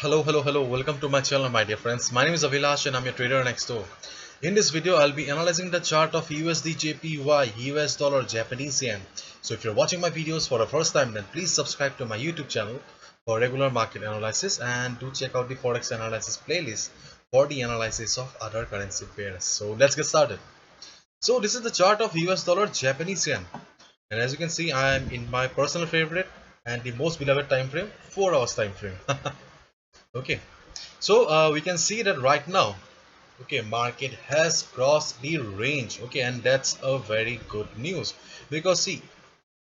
Hello. Welcome to my channel, my dear friends. My name is Avilash and I'm your trader next door. In this video, I'll be analyzing the chart of USD JPY, US dollar, Japanese yen. So if you're watching my videos for the first time, then please subscribe to my YouTube channel for regular market analysis and do check out the Forex analysis playlist for the analysis of other currency pairs. So let's get started. So this is the chart of US dollar, Japanese yen. And as you can see, I am in my personal favorite and the most beloved time frame, 4 hours time frame. Okay, so we can see that right now, okay, market has crossed the range. Okay, and that's a very good news, because see,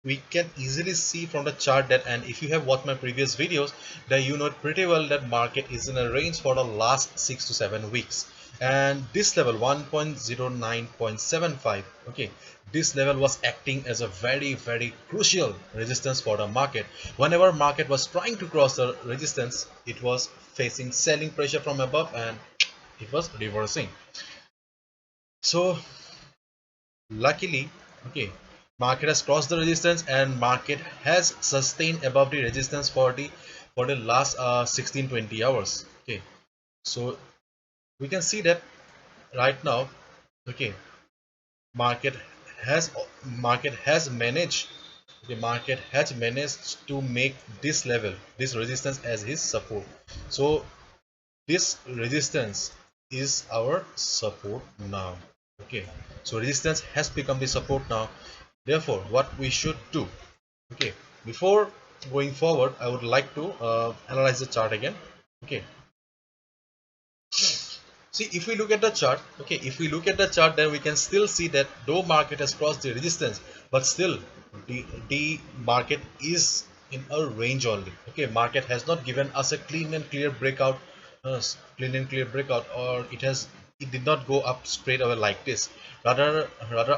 we can easily see from the chart that, and if you have watched my previous videos, then you know pretty well that market is in a range for the last 6 to 7 weeks. And this level 1.09.75, okay, this level was acting as a very crucial resistance for the market. Whenever market was trying to cross the resistance, it was facing selling pressure from above and it was reversing. So luckily, okay, market has crossed the resistance and market has sustained above the resistance for the last 16-20 hours. Okay, so we can see that right now, okay, market has market has managed the market has managed to make this level, this resistance, as his support. So this resistance is our support now. Okay, so resistance has become the support now. Therefore, what we should do, okay, before going forward, I would like to analyze the chart again. Okay, see, if we look at the chart, okay, if we look at the chart, then we can still see that though market has crossed the resistance, but still the market is in a range only. Okay, market has not given us a clean and clear breakout, or it did not go up straight away like this. Rather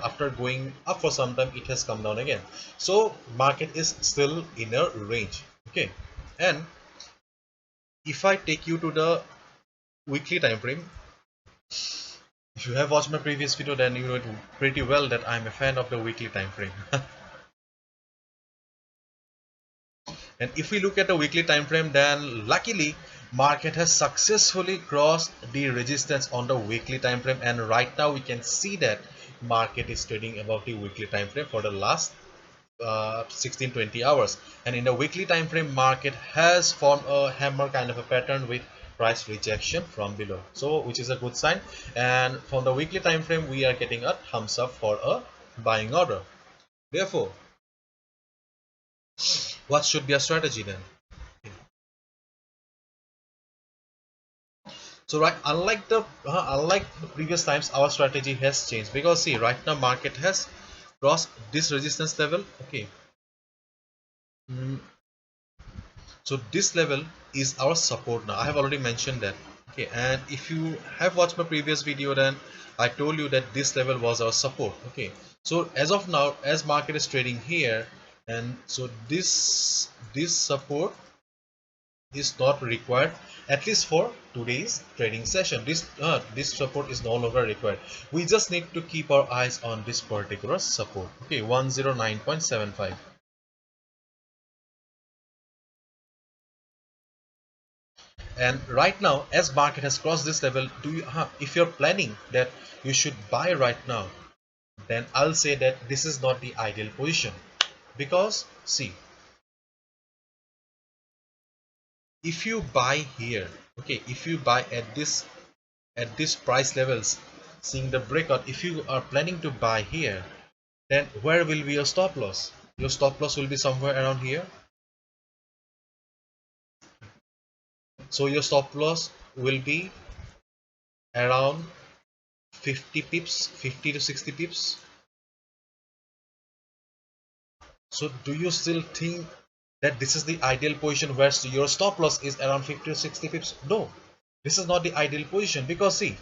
after going up for some time, it has come down again. So market is still in a range. Okay, and if I take you to the weekly time frame, if you have watched my previous video, then you know it pretty well that I'm a fan of the weekly time frame. And if we look at the weekly time frame, then luckily market has successfully crossed the resistance on the weekly time frame, and right now we can see that market is trading above the weekly time frame for the last 16-20 hours. And in the weekly time frame, market has formed a hammer kind of a pattern with price rejection from below, so which is a good sign. And from the weekly time frame, we are getting a thumbs up for a buying order. Therefore, what should be a strategy then? So right, unlike the previous times, our strategy has changed, because see, right now market has crossed this resistance level. Okay, mm, so this level is our support now. I have already mentioned that. Okay, and if you have watched my previous video, then I told you that this level was our support. Okay, so as of now, as market is trading here, and so this support is not required, at least for today's trading session. This support is no longer required. We just need to keep our eyes on this particular support. Okay, 109.75. And right now, as market has crossed this level, if you're planning that you should buy right now, then I'll say that this is not the ideal position. Because see, if you buy here, okay, if you buy at this price levels, seeing the breakout, if you are planning to buy here, then where will be your stop loss? Your stop loss will be somewhere around here. So your stop loss will be around 50 pips, 50 to 60 pips. So do you still think that this is the ideal position where your stop loss is around 50 to 60 pips? No, this is not the ideal position, because see,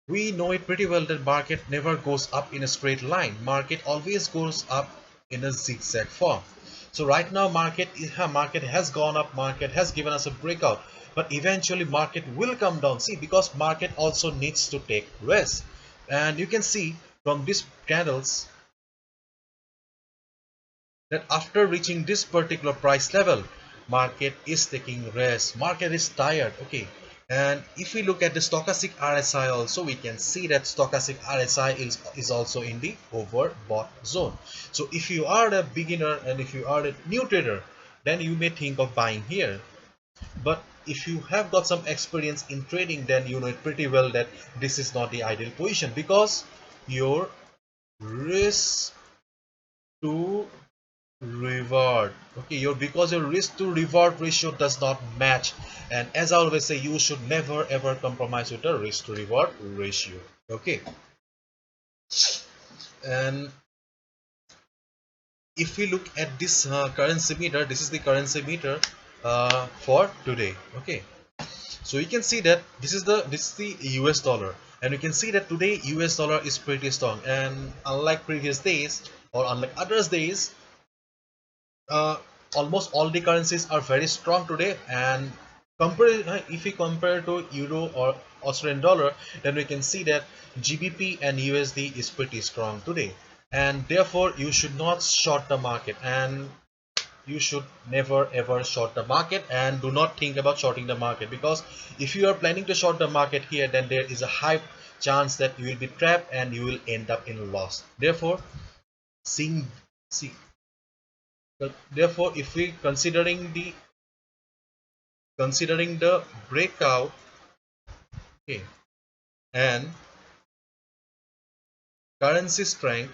we know it pretty well that market never goes up in a straight line. Market always goes up in a zigzag form. So right now market has gone up, market has given us a breakout, but eventually market will come down. See, because market also needs to take rest. And you can see from these candles that after reaching this particular price level, market is taking rest, market is tired. Okay, and if we look at the stochastic RSI also, we can see that stochastic RSI is also in the overbought zone. So if you are a beginner and if you are a new trader, then you may think of buying here. But if you have got some experience in trading, then you know it pretty well that this is not the ideal position, because your risk to reward, okay, because your risk to reward ratio does not match. And as I always say, you should never ever compromise with the risk to reward ratio. Okay, and if we look at this currency meter, this is the currency meter for today. Okay, so you can see that this is the US dollar, and you can see that today US dollar is pretty strong, and unlike previous days or unlike others days, uh, almost all the currencies are very strong today. And if we compare to euro or Australian dollar, then we can see that GBP and USD is pretty strong today, and therefore you should not short the market, and you should never ever short the market, and do not think about shorting the market, because if you are planning to short the market here, then there is a high chance that you will be trapped and you will end up in loss. Therefore, seeing see therefore, if we considering the breakout, okay, and currency strength,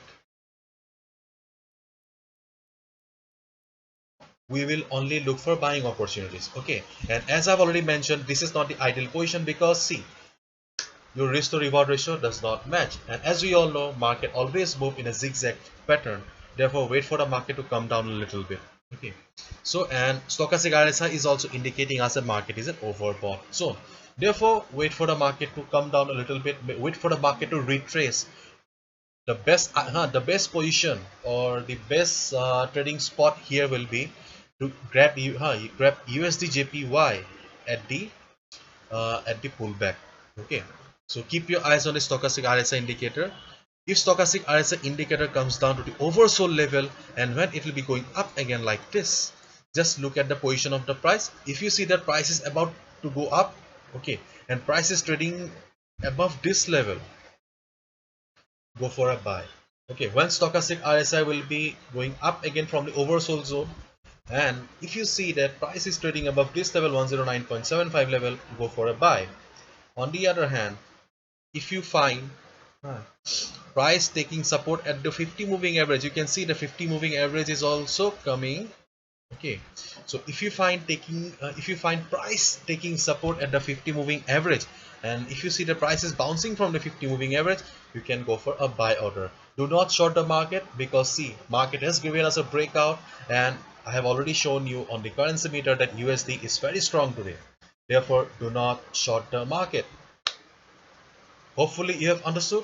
we will only look for buying opportunities. Okay, and as I've already mentioned, this is not the ideal position, because see, your risk to reward ratio does not match, and as we all know, market always move in a zigzag pattern. Therefore, wait for the market to come down a little bit. Okay, so, and stochastic RSI is also indicating us a market is an overbought zone. Therefore, wait for the market to come down a little bit, wait for the market to retrace. The best position or the best trading spot here will be to grab USD JPY at the pullback. Okay, so keep your eyes on the stochastic RSI indicator. If stochastic RSI indicator comes down to the oversold level, and when it will be going up again like this, just look at the position of the price. If you see that price is about to go up, okay, and price is trading above this level, go for a buy. Okay, when stochastic RSI will be going up again from the oversold zone, and if you see that price is trading above this level, 109.75 level, go for a buy. On the other hand, if you find price taking support at the 50 moving average, you can see the 50 moving average is also coming. Okay, so if you find price taking support at the 50 moving average, and if you see the price is bouncing from the 50 moving average, you can go for a buy order. Do not short the market, because see, market has given us a breakout, and I have already shown you on the currency meter that USD is very strong today. Therefore, do not short the market. Hopefully you have understood.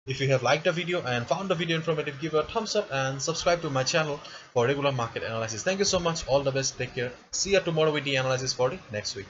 If you have liked the video and found the video informative, give it a thumbs up and subscribe to my channel for regular market analysis. Thank you so much. All the best. Take care. See you tomorrow with the analysis for the next week.